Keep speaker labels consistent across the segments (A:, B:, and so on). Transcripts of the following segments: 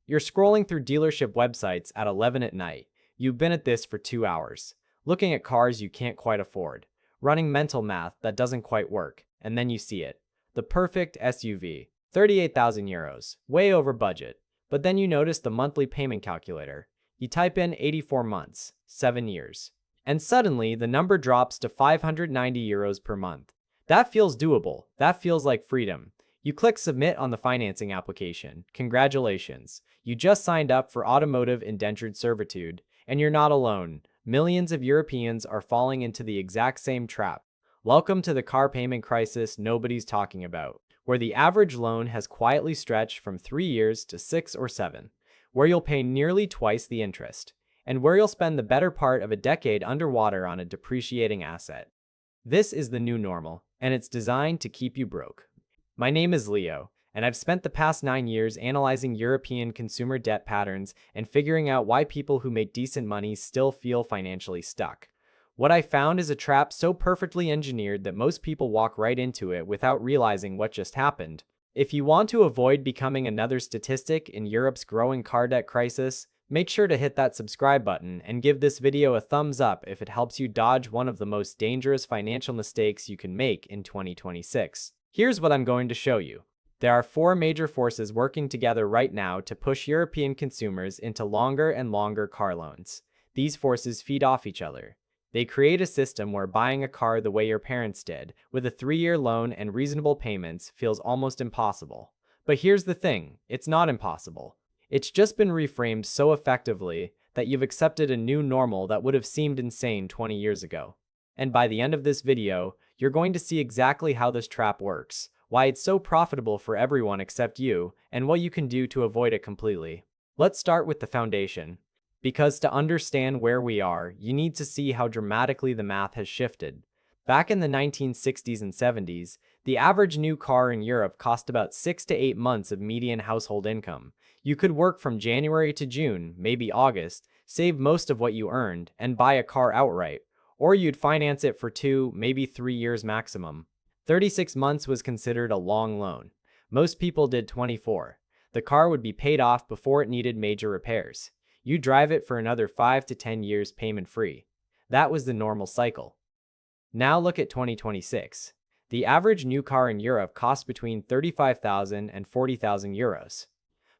A: You're scrolling through dealership websites at 11 at night. You've been at this for 2 hours, looking at cars you can't quite afford, running mental math that doesn't quite work, and then you see it. The perfect SUV, 38,000 euros, way over budget. But then you notice the monthly payment calculator. You type in 84 months, 7 years. And suddenly, the number drops to 590 euros per month. That feels doable. That feels like freedom. You click submit on the financing application. Congratulations. You just signed up for automotive indentured servitude, and you're not alone. Millions of Europeans are falling into the exact same trap. Welcome to the car payment crisis nobody's talking about, where the average loan has quietly stretched from 3 years to 6 or 7, where you'll pay nearly twice the interest, and where you'll spend the better part of a decade underwater on a depreciating asset. This is the new normal, and it's designed to keep you broke. My name is Leo, and I've spent the past 9 years analyzing European consumer debt patterns and figuring out why people who make decent money still feel financially stuck. What I found is a trap so perfectly engineered that most people walk right into it without realizing what just happened. If you want to avoid becoming another statistic in Europe's growing car debt crisis, make sure to hit that subscribe button and give this video a thumbs up if it helps you dodge one of the most dangerous financial mistakes you can make in 2026. Here's what I'm going to show you. There are 4 major forces working together right now to push European consumers into longer and longer car loans. These forces feed off each other. They create a system where buying a car the way your parents did, with a 3-year loan and reasonable payments, feels almost impossible. But here's the thing, it's not impossible. It's just been reframed so effectively that you've accepted a new normal that would have seemed insane 20 years ago. And by the end of this video, you're going to see exactly how this trap works, why it's so profitable for everyone except you, and what you can do to avoid it completely. Let's start with the foundation. Because to understand where we are, you need to see how dramatically the math has shifted. Back in the 1960s and 70s, the average new car in Europe cost about 6 to 8 months of median household income. You could work from January to June, maybe August, save most of what you earned, and buy a car outright. Or you'd finance it for 2, maybe 3 years maximum. 36 months was considered a long loan. Most people did 24. The car would be paid off before it needed major repairs. You drive it for another 5 to 10 years payment-free. That was the normal cycle. Now look at 2026. The average new car in Europe costs between 35,000 and 40,000 euros.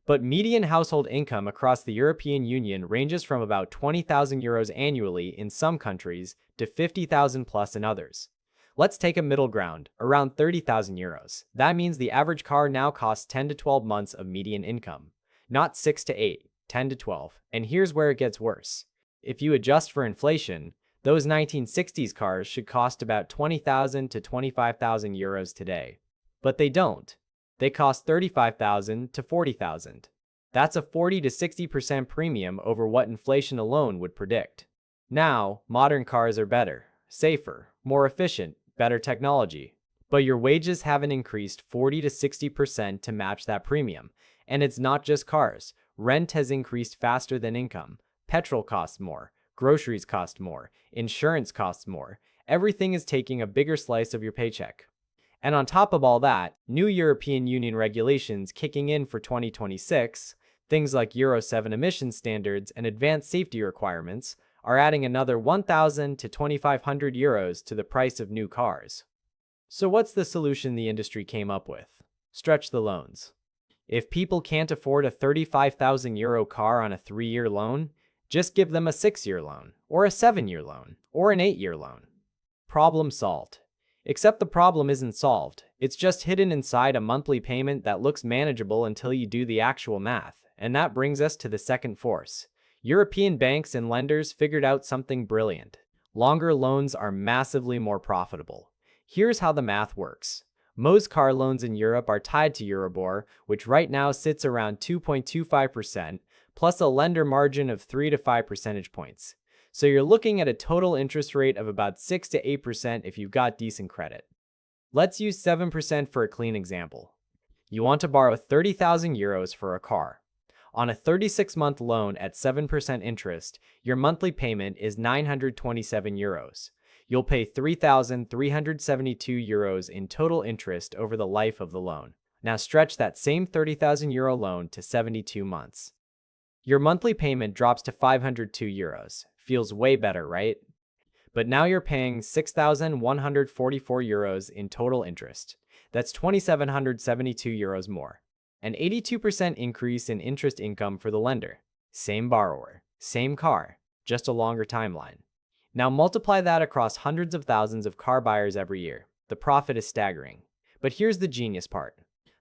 A: But median household income across the European Union ranges from about 20,000 euros annually in some countries to 50,000 plus in others. Let's take a middle ground, around 30,000 euros. That means the average car now costs 10 to 12 months of median income, not 6 to 8, 10 to 12. And here's where it gets worse. If you adjust for inflation, those 1960s cars should cost about 20,000 to 25,000 euros today. But they don't. They cost 35,000 to 40,000. That's a 40 to 60% premium over what inflation alone would predict. Now, modern cars are better, safer, more efficient, better technology. But your wages haven't increased 40 to 60% to match that premium. And it's not just cars. Rent has increased faster than income. Petrol costs more. Groceries cost more. Insurance costs more. Everything is taking a bigger slice of your paycheck. And on top of all that, new European Union regulations kicking in for 2026, things like Euro 7 emission standards and advanced safety requirements, are adding another 1,000 to 2,500 euros to the price of new cars. So what's the solution the industry came up with? Stretch the loans. If people can't afford a 35,000 euro car on a 3-year loan, just give them a 6-year loan, or a 7-year loan, or an 8-year loan. Problem solved. Except the problem isn't solved, it's just hidden inside a monthly payment that looks manageable until you do the actual math. And that brings us to the second force. European banks and lenders figured out something brilliant. Longer loans are massively more profitable. Here's how the math works. Most car loans in Europe are tied to Euribor, which right now sits around 2.25%, plus a lender margin of 3 to 5 percentage points. So you're looking at a total interest rate of about 6 to 8% if you've got decent credit. Let's use 7% for a clean example. You want to borrow 30,000 euros for a car. On a 36-month loan at 7% interest, your monthly payment is 927 euros. You'll pay 3,372 euros in total interest over the life of the loan. Now stretch that same 30,000 euro loan to 72 months. Your monthly payment drops to 502 euros. Feels way better, right? But now you're paying 6,144 euros in total interest. That's 2,772 euros more. An 82% increase in interest income for the lender. Same borrower, same car, just a longer timeline. Now multiply that across hundreds of thousands of car buyers every year. The profit is staggering. But here's the genius part.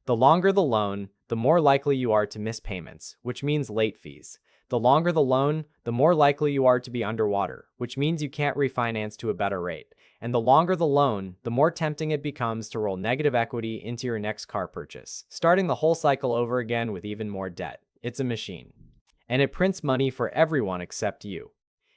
A: The longer the loan, the more likely you are to miss payments, which means late fees. The longer the loan, the more likely you are to be underwater, which means you can't refinance to a better rate. And the longer the loan, the more tempting it becomes to roll negative equity into your next car purchase, starting the whole cycle over again with even more debt. It's a machine. And it prints money for everyone except you.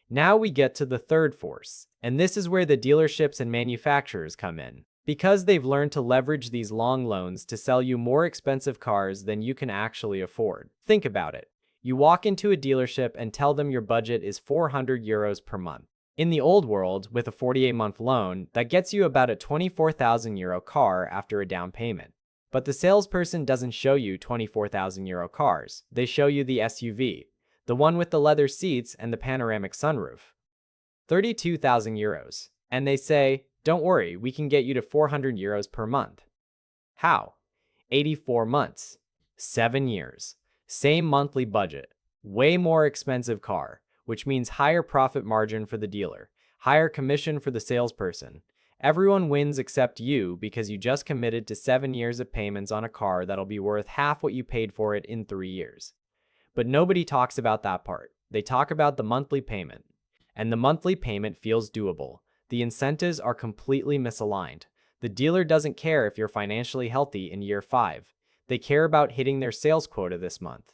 A: Now we get to the third force, and this is where the dealerships and manufacturers come in. Because they've learned to leverage these long loans to sell you more expensive cars than you can actually afford. Think about it. You walk into a dealership and tell them your budget is 400 euros per month. In the old world, with a 48-month loan, that gets you about a 24,000 euro car after a down payment. But the salesperson doesn't show you 24,000 euro cars. They show you the SUV, the one with the leather seats and the panoramic sunroof. 32,000 euros. And they say, don't worry, we can get you to 400 euros per month. How? 84 months. 7 years. Same monthly budget. Way more expensive car, which means higher profit margin for the dealer, higher commission for the salesperson. Everyone wins except you because you just committed to 7 years of payments on a car that'll be worth half what you paid for it in 3 years. But nobody talks about that part. They talk about the monthly payment. And the monthly payment feels doable. The incentives are completely misaligned. The dealer doesn't care if you're financially healthy in year 5. They care about hitting their sales quota this month.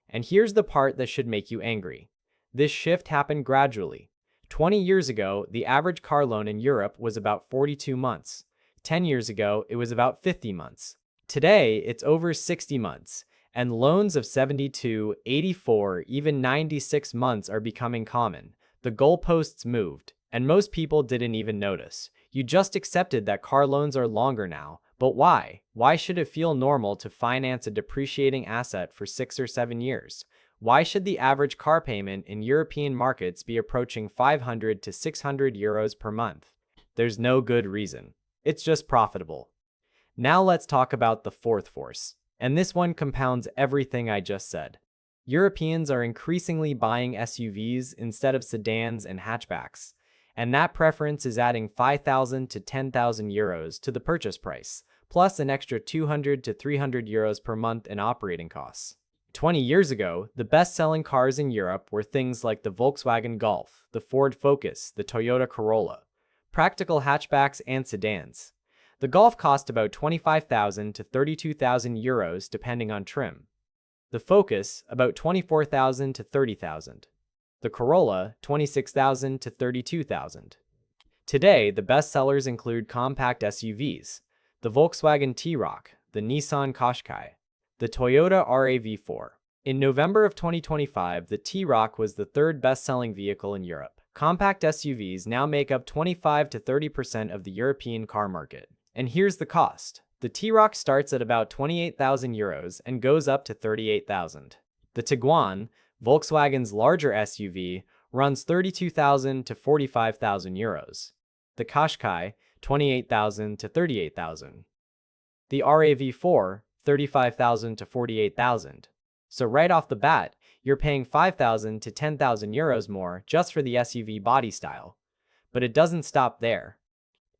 A: And here's the part that should make you angry. This shift happened gradually. 20 years ago, the average car loan in Europe was about 42 months. 10 years ago, it was about 50 months. Today, it's over 60 months. And loans of 72, 84, even 96 months are becoming common. The goalposts moved. And most people didn't even notice. You just accepted that car loans are longer now. But why? Why should it feel normal to finance a depreciating asset for 6 or 7 years? Why should the average car payment in European markets be approaching 500 to 600 euros per month? There's no good reason. It's just profitable. Now let's talk about the fourth force. And this one compounds everything I just said. Europeans are increasingly buying SUVs instead of sedans and hatchbacks. And that preference is adding 5,000 to 10,000 euros to the purchase price, plus an extra 200 to 300 euros per month in operating costs. 20 years ago, the best-selling cars in Europe were things like the Volkswagen Golf, the Ford Focus, the Toyota Corolla, practical hatchbacks and sedans. The Golf cost about 25,000 to 32,000 euros depending on trim. The Focus, about 24,000 to 30,000. The Corolla, 26,000 to 32,000. Today, the best sellers include compact SUVs, the Volkswagen T-Roc, the Nissan Qashqai, the Toyota RAV4. In November of 2025, the T-Roc was the third best-selling vehicle in Europe. Compact SUVs now make up 25 to 30% of the European car market. And here's the cost. The T-Roc starts at about 28,000 euros and goes up to 38,000. The Tiguan, Volkswagen's larger SUV, runs 32,000 to 45,000 euros. The Qashqai, 28,000 to 38,000. The RAV4, 35,000 to 48,000. So right off the bat, you're paying 5,000 to 10,000 euros more just for the SUV body style. But it doesn't stop there.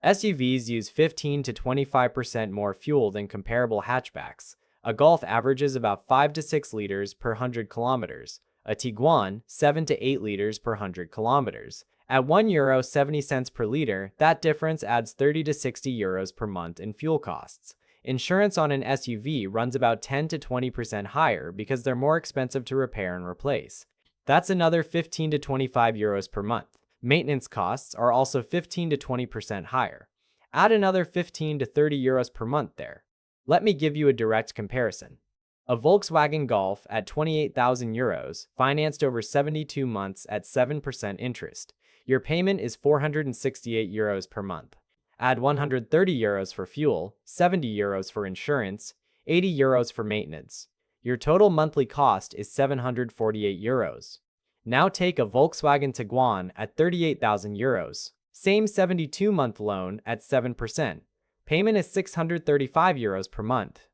A: SUVs use 15 to 25% more fuel than comparable hatchbacks. A Golf averages about 5 to 6 liters per 100 kilometers. A Tiguan, 7 to 8 liters per 100 kilometers. At €1.70 per liter, that difference adds 30 to 60 euros per month in fuel costs. Insurance on an SUV runs about 10 to 20% higher because they're more expensive to repair and replace. That's another 15 to 25 euros per month. Maintenance costs are also 15 to 20% higher. Add another 15 to 30 euros per month there. Let me give you a direct comparison. A Volkswagen Golf at 28,000 euros, financed over 72 months at 7% interest. Your payment is 468 euros per month. Add 130 euros for fuel, 70 euros for insurance, 80 euros for maintenance. Your total monthly cost is 748 euros. Now take a Volkswagen Tiguan at 38,000 euros. Same 72-month loan at 7%. Payment is 635 euros per month.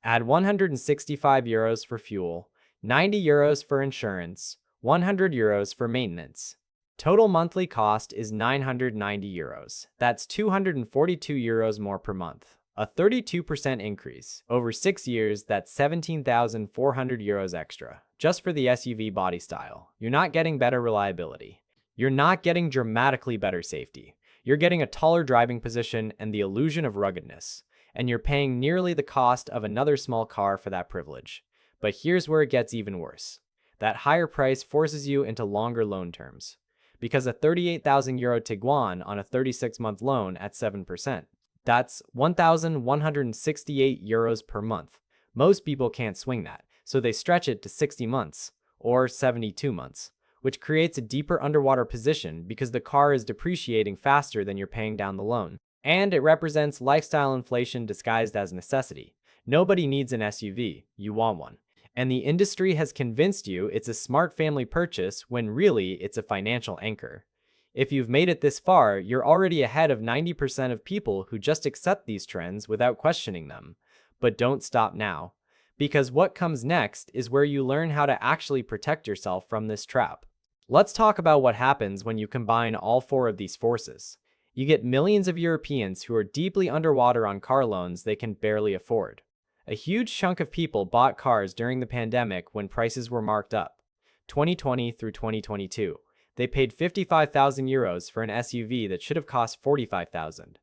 A: Add 165 euros for fuel, 90 euros for insurance, 100 euros for maintenance. Total monthly cost is 990 euros. That's 242 euros more per month. A 32% increase. Over 6 years, that's 17,400 euros extra, just for the SUV body style. You're not getting better reliability. You're not getting dramatically better safety. You're getting a taller driving position and the illusion of ruggedness. And you're paying nearly the cost of another small car for that privilege. But here's where it gets even worse. That higher price forces you into longer loan terms. Because a 38,000 euro Tiguan on a 36-month loan at 7%. That's 1,168 euros per month. Most people can't swing that, so they stretch it to 60 months, or 72 months, which creates a deeper underwater position because the car is depreciating faster than you're paying down the loan. And it represents lifestyle inflation disguised as necessity. Nobody needs an SUV, you want one. And the industry has convinced you it's a smart family purchase when really it's a financial anchor. If you've made it this far, you're already ahead of 90% of people who just accept these trends without questioning them. But don't stop now. Because what comes next is where you learn how to actually protect yourself from this trap. Let's talk about what happens when you combine all four of these forces. You get millions of Europeans who are deeply underwater on car loans they can barely afford. A huge chunk of people bought cars during the pandemic when prices were marked up. 2020 through 2022. They paid 55,000 euros for an SUV that should have cost 45,000.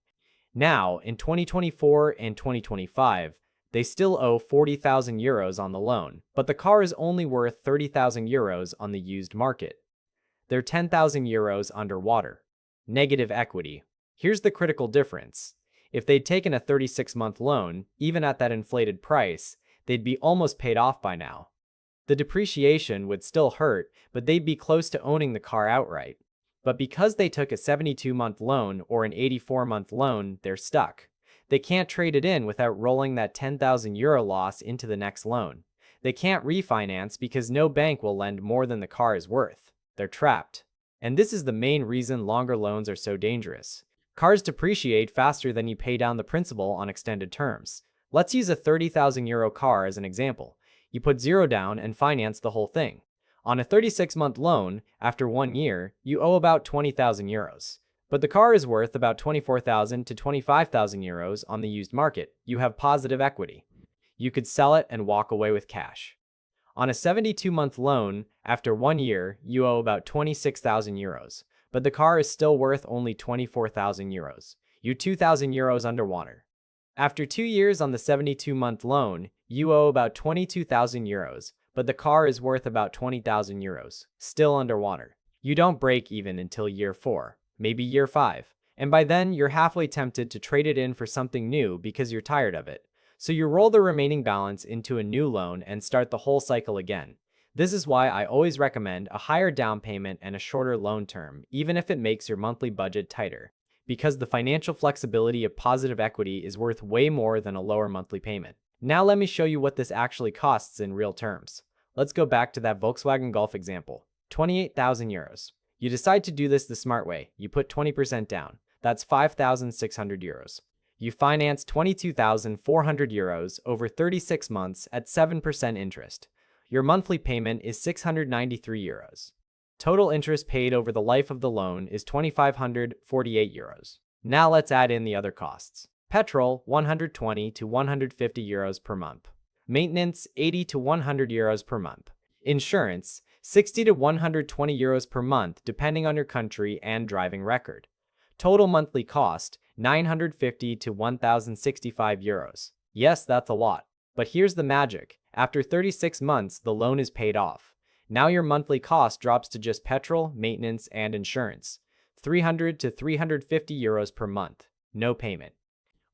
A: Now, in 2024 and 2025, they still owe 40,000 euros on the loan, but the car is only worth 30,000 euros on the used market. They're 10,000 euros underwater. Negative equity. Here's the critical difference. If they'd taken a 36-month loan, even at that inflated price, they'd be almost paid off by now. The depreciation would still hurt, but they'd be close to owning the car outright. But because they took a 72-month loan or an 84-month loan, they're stuck. They can't trade it in without rolling that 10,000 euro loss into the next loan. They can't refinance because no bank will lend more than the car is worth. They're trapped. And this is the main reason longer loans are so dangerous. Cars depreciate faster than you pay down the principal on extended terms. Let's use a 30,000 euro car as an example. You put zero down and finance the whole thing. On a 36-month loan, after 1 year, you owe about 20,000 euros. But the car is worth about 24,000 to 25,000 euros on the used market. You have positive equity. You could sell it and walk away with cash. On a 72-month loan, after 1 year, you owe about 26,000 euros. But the car is still worth only 24,000 euros. You're 2,000 euros underwater. After 2 years on the 72-month loan, you owe about 22,000 euros, but the car is worth about 20,000 euros, still underwater. You don't break even until year 4, maybe year 5, and by then you're halfway tempted to trade it in for something new because you're tired of it. So you roll the remaining balance into a new loan and start the whole cycle again. This is why I always recommend a higher down payment and a shorter loan term, even if it makes your monthly budget tighter. Because the financial flexibility of positive equity is worth way more than a lower monthly payment. Now let me show you what this actually costs in real terms. Let's go back to that Volkswagen Golf example. 28,000 euros. You decide to do this the smart way. You put 20% down. That's 5,600 euros. You finance 22,400 euros over 36 months at 7% interest. Your monthly payment is 693 euros. Total interest paid over the life of the loan is 2,548 euros. Now let's add in the other costs. Petrol, 120 to 150 euros per month. Maintenance, 80 to 100 euros per month. Insurance, 60 to 120 euros per month depending on your country and driving record. Total monthly cost, 950 to 1,065 euros. Yes, that's a lot. But here's the magic. After 36 months, the loan is paid off. Now your monthly cost drops to just petrol, maintenance, and insurance. 300 to 350 euros per month. No payment.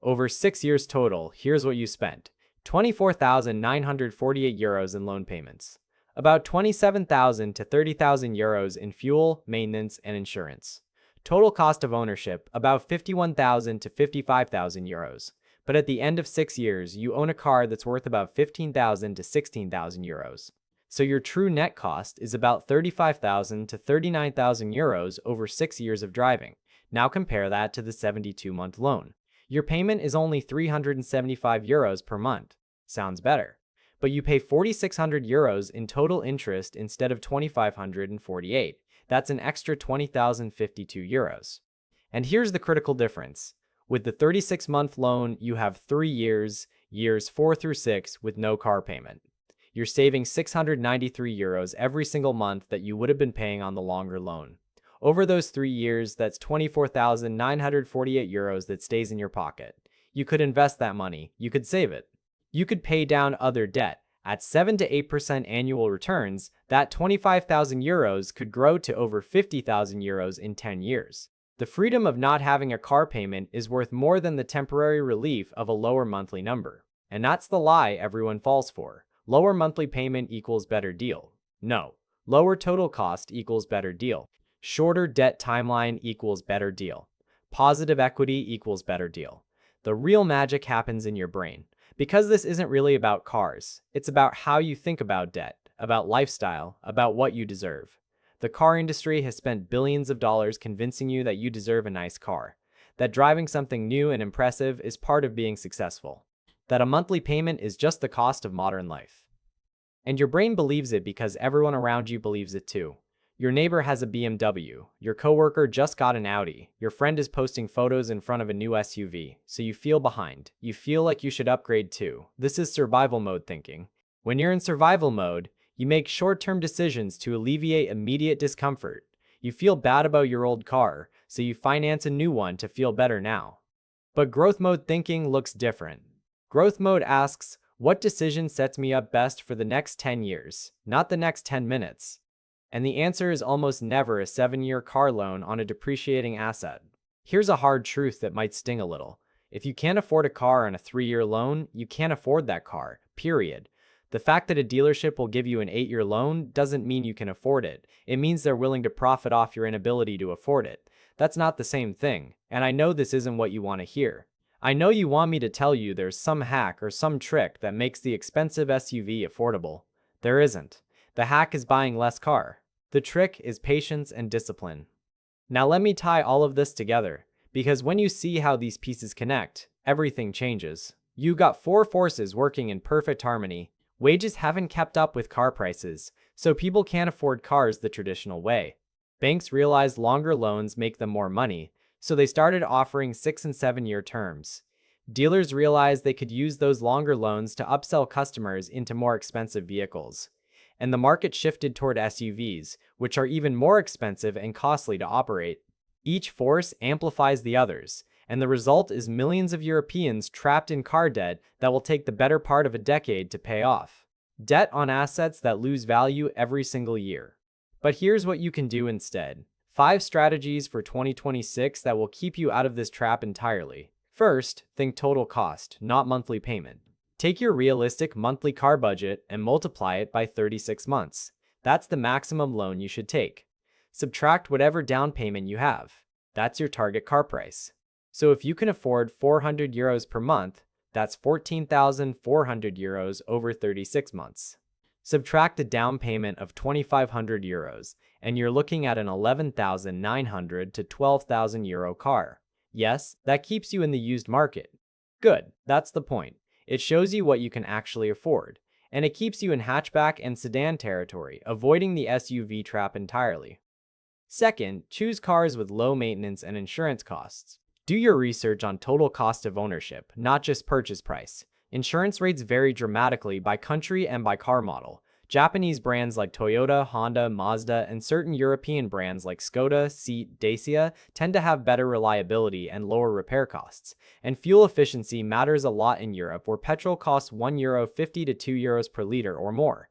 A: Over 6 years total, here's what you spent. 24,948 euros in loan payments. About 27,000 to 30,000 euros in fuel, maintenance, and insurance. Total cost of ownership, about 51,000 to 55,000 euros. But at the end of 6 years, you own a car that's worth about 15,000 to 16,000 euros. So your true net cost is about 35,000 to 39,000 euros over 6 years of driving. Now compare that to the 72-month loan. Your payment is only 375 euros per month. Sounds better. But you pay 4,600 euros in total interest instead of 2,548. That's an extra 20,052 euros. And here's the critical difference. With the 36-month loan, you have 3 years, years 4 through 6, with no car payment. You're saving 693 euros every single month that you would have been paying on the longer loan. Over those 3 years, that's 24,948 euros that stays in your pocket. You could invest that money. You could save it. You could pay down other debt. At 7 to 8% annual returns, that 25,000 euros could grow to over 50,000 euros in 10 years. The freedom of not having a car payment is worth more than the temporary relief of a lower monthly number. And that's the lie everyone falls for. Lower monthly payment equals better deal. No. Lower total cost equals better deal. Shorter debt timeline equals better deal. Positive equity equals better deal. The real magic happens in your brain. Because this isn't really about cars. It's about how you think about debt, about lifestyle, about what you deserve. The car industry has spent billions of dollars convincing you that you deserve a nice car, that driving something new and impressive is part of being successful, that a monthly payment is just the cost of modern life. And your brain believes it because everyone around you believes it too. Your neighbor has a BMW, your coworker just got an Audi, your friend is posting photos in front of a new SUV, so you feel behind. You feel like you should upgrade too. This is survival mode thinking. When you're in survival mode, you make short-term decisions to alleviate immediate discomfort. You feel bad about your old car, so you finance a new one to feel better now. But growth mode thinking looks different. Growth mode asks, what decision sets me up best for the next 10 years, not the next 10 minutes? And the answer is almost never a 7-year car loan on a depreciating asset. Here's a hard truth that might sting a little. If you can't afford a car on a 3-year loan, you can't afford that car, period. The fact that a dealership will give you an 8-year loan doesn't mean you can afford it. It means they're willing to profit off your inability to afford it. That's not the same thing, and I know this isn't what you want to hear. I know you want me to tell you there's some hack or some trick that makes the expensive SUV affordable. There isn't. The hack is buying less car. The trick is patience and discipline. Now let me tie all of this together, because when you see how these pieces connect, everything changes. You got 4 forces working in perfect harmony. Wages haven't kept up with car prices, so people can't afford cars the traditional way. Banks realized longer loans make them more money, so they started offering 6 and 7-year terms. Dealers realized they could use those longer loans to upsell customers into more expensive vehicles. And the market shifted toward SUVs, which are even more expensive and costly to operate. Each force amplifies the others, and the result is millions of Europeans trapped in car debt that will take the better part of a decade to pay off. Debt on assets that lose value every single year. But here's what you can do instead. 5 strategies for 2026 that will keep you out of this trap entirely. First, think total cost, not monthly payment. Take your realistic monthly car budget and multiply it by 36 months. That's the maximum loan you should take. Subtract whatever down payment you have. That's your target car price. So if you can afford 400 euros per month, that's 14,400 euros over 36 months. Subtract a down payment of 2,500 euros, and you're looking at an 11,900 to 12,000 euro car. Yes, that keeps you in the used market. Good, that's the point. It shows you what you can actually afford, and it keeps you in hatchback and sedan territory, avoiding the SUV trap entirely. Second, choose cars with low maintenance and insurance costs. Do your research on total cost of ownership, not just purchase price. Insurance rates vary dramatically by country and by car model. Japanese brands like Toyota, Honda, Mazda, and certain European brands like Skoda, Seat, Dacia tend to have better reliability and lower repair costs. And fuel efficiency matters a lot in Europe, where petrol costs €1.50 to €2 per liter or more.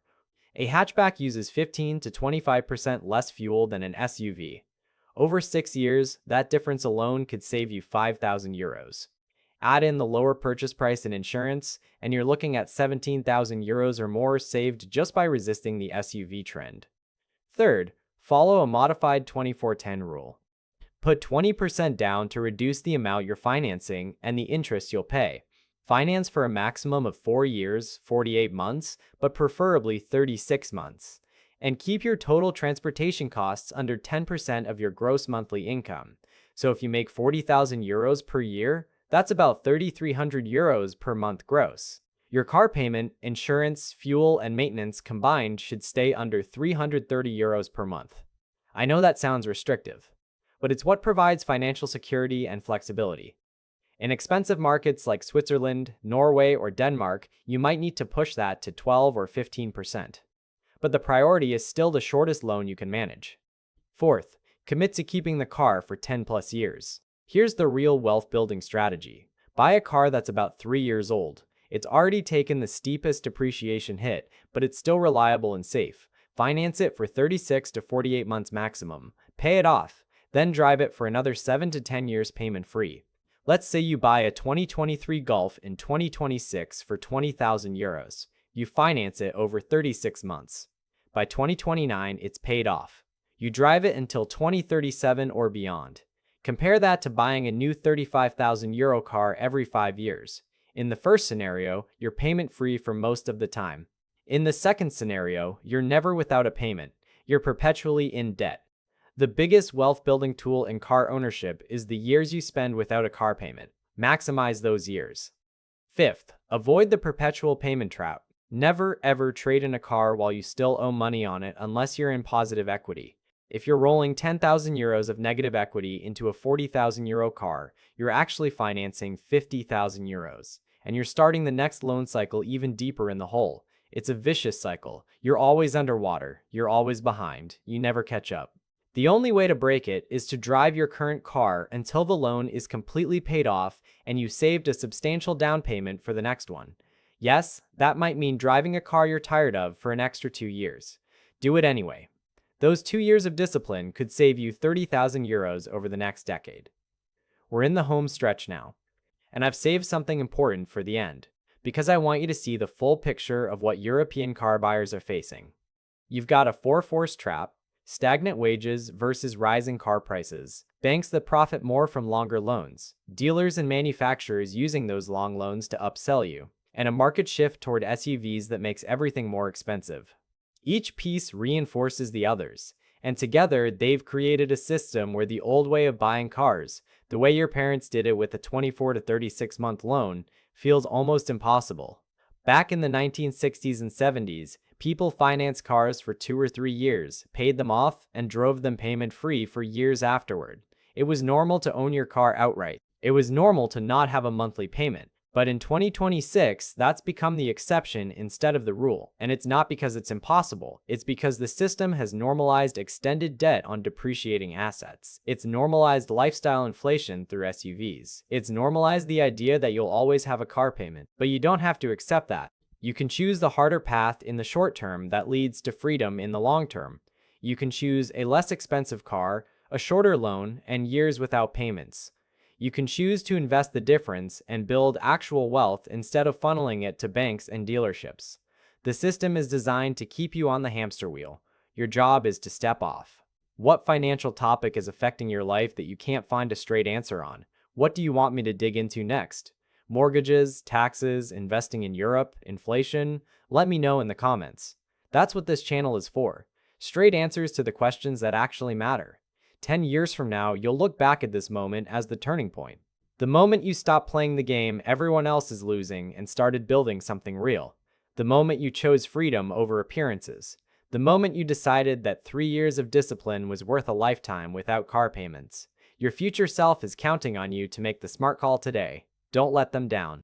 A: A hatchback uses 15 to 25% less fuel than an SUV. Over 6 years, that difference alone could save you €5,000. Add in the lower purchase price and insurance, and you're looking at €17,000 or more saved just by resisting the SUV trend. Third, follow a modified 24-10 rule. Put 20% down to reduce the amount you're financing and the interest you'll pay. Finance for a maximum of 4 years, 48 months, but preferably 36 months. And keep your total transportation costs under 10% of your gross monthly income. So if you make 40,000 euros per year, that's about 3,300 euros per month gross. Your car payment, insurance, fuel, and maintenance combined should stay under 330 euros per month. I know that sounds restrictive, but it's what provides financial security and flexibility. In expensive markets like Switzerland, Norway, or Denmark, you might need to push that to 12 or 15%. But the priority is still the shortest loan you can manage. Fourth, commit to keeping the car for 10 plus years. Here's the real wealth building strategy. Buy a car that's about 3 years old. It's already taken the steepest depreciation hit, but it's still reliable and safe. Finance it for 36 to 48 months maximum. Pay it off, then drive it for another 7 to 10 years payment free. Let's say you buy a 2023 Golf in 2026 for 20,000 euros. You finance it over 36 months. By 2029, it's paid off. You drive it until 2037 or beyond. Compare that to buying a new 35,000 euro car every 5 years. In the first scenario, you're payment free for most of the time. In the second scenario, you're never without a payment. You're perpetually in debt. The biggest wealth building tool in car ownership is the years you spend without a car payment. Maximize those years. Fifth, avoid the perpetual payment trap. Never ever trade in a car while you still owe money on it unless you're in positive equity. If you're rolling 10,000 euros of negative equity into a 40,000 euro car, you're actually financing 50,000 euros. And you're starting the next loan cycle even deeper in the hole. It's a vicious cycle. You're always underwater. You're always behind. You never catch up. The only way to break it is to drive your current car until the loan is completely paid off and you saved a substantial down payment for the next one. Yes, that might mean driving a car you're tired of for an extra 2 years. Do it anyway. Those 2 years of discipline could save you 30,000 euros over the next decade. We're in the home stretch now, and I've saved something important for the end, because I want you to see the full picture of what European car buyers are facing. You've got a four-force trap, stagnant wages versus rising car prices, banks that profit more from longer loans, dealers and manufacturers using those long loans to upsell you, and a market shift toward SUVs that makes everything more expensive. Each piece reinforces the others, and together they've created a system where the old way of buying cars, the way your parents did it with a 24 to 36 month loan, feels almost impossible. Back in the 1960s and 70s, people financed cars for 2 or 3 years, paid them off, and drove them payment-free for years afterward. It was normal to own your car outright. It was normal to not have a monthly payment. But in 2026, that's become the exception instead of the rule. And it's not because it's impossible. It's because the system has normalized extended debt on depreciating assets. It's normalized lifestyle inflation through SUVs. It's normalized the idea that you'll always have a car payment. But you don't have to accept that. You can choose the harder path in the short term that leads to freedom in the long term. You can choose a less expensive car, a shorter loan, and years without payments. You can choose to invest the difference and build actual wealth instead of funneling it to banks and dealerships. The system is designed to keep you on the hamster wheel. Your job is to step off. What financial topic is affecting your life that you can't find a straight answer on? What do you want me to dig into next? Mortgages, taxes, investing in Europe, inflation? Let me know in the comments. That's what this channel is for. Straight answers to the questions that actually matter. 10 years from now, you'll look back at this moment as the turning point. The moment you stopped playing the game everyone else is losing and started building something real. The moment you chose freedom over appearances. The moment you decided that 3 years of discipline was worth a lifetime without car payments. Your future self is counting on you to make the smart call today. Don't let them down.